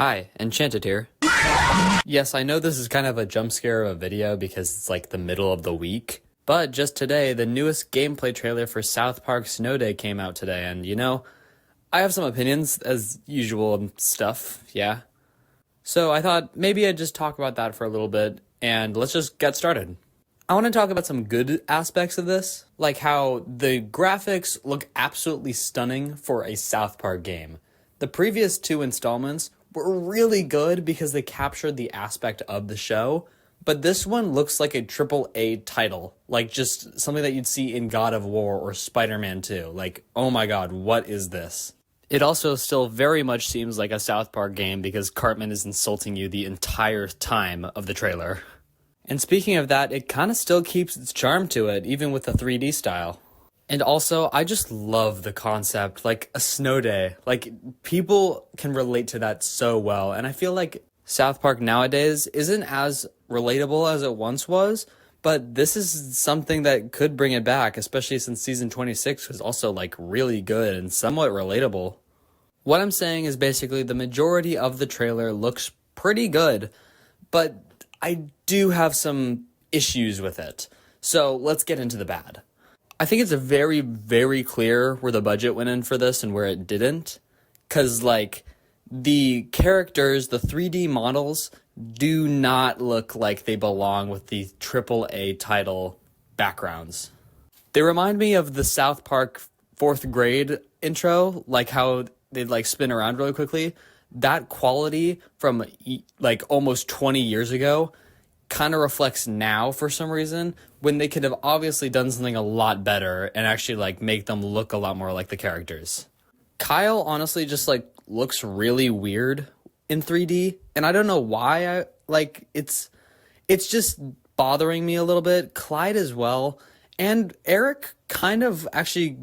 Hi, Enchanted here. Yes, I know this is kind of a jump scare of a video because it's like the middle of the week, but just today, the newest gameplay trailer for South Park Snow Day came out today, and I have some opinions, as usual and stuff, yeah? So I thought maybe I'd just talk about that for a little bit, and let's just get started. I want to talk about some good aspects of this, like how the graphics look absolutely stunning for a South Park game. The previous two installments were really good because they captured the aspect of the show, but this one looks like a AAA title, like just something that you'd see in God of War or Spider-Man 2. Like, oh my god, what is this? It also still very much seems like a South Park game because Cartman is insulting you the entire time of the trailer. And speaking of that, it kind of still keeps its charm to it, even with the 3D style. And also, I just love the concept, like a snow day. Like, people can relate to that so well, and I feel like South Park nowadays isn't as relatable as it once was, but this is something that could bring it back, especially since season 26 was also, like, really good and somewhat relatable. What I'm saying is basically the majority of the trailer looks pretty good, but I do have some issues with it. So let's get into the bad. I think it's very, very clear where the budget went in for this and where it didn't. Because, like, the characters, the 3D models, do not look like they belong with the AAA title backgrounds. They remind me of the South Park 4th grade intro, like how they'd, like, spin around really quickly. That quality from, like, almost 20 years ago kind of reflects now for some reason, when they could have obviously done something a lot better and actually, like, make them look a lot more like the characters. Kyle honestly just, like, looks really weird in 3D, and I don't know why. It's just bothering me a little bit. Clyde as well, and Eric kind of actually,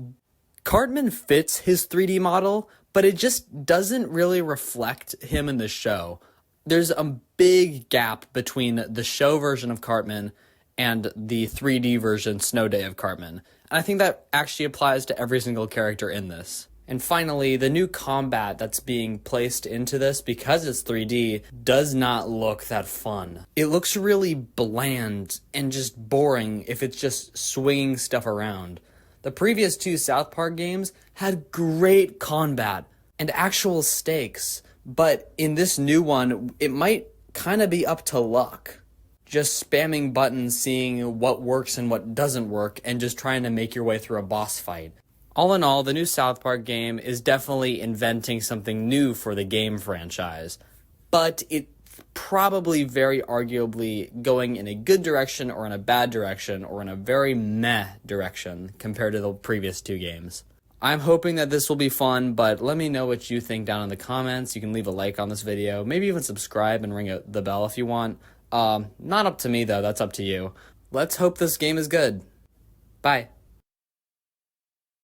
Cartman fits his 3D model, but it just doesn't really reflect him in the show. There's a big gap between the show version of Cartman and the 3D version Snow Day of Cartman. And I think that actually applies to every single character in this. And finally, the new combat that's being placed into this, because it's 3D, does not look that fun. It looks really bland and just boring if it's just swinging stuff around. The previous two South Park games had great combat and actual stakes, but in this new one, it might kind of be up to luck. Just spamming buttons, seeing what works and what doesn't work, and just trying to make your way through a boss fight. All in all, the new South Park game is definitely inventing something new for the game franchise, but it's probably very arguably going in a good direction or in a bad direction or in a very meh direction compared to the previous two games. I'm hoping that this will be fun, but let me know what you think down in the comments. You can leave a like on this video, maybe even subscribe and ring the bell if you want. Not up to me though, that's up to you. Let's hope this game is good. Bye.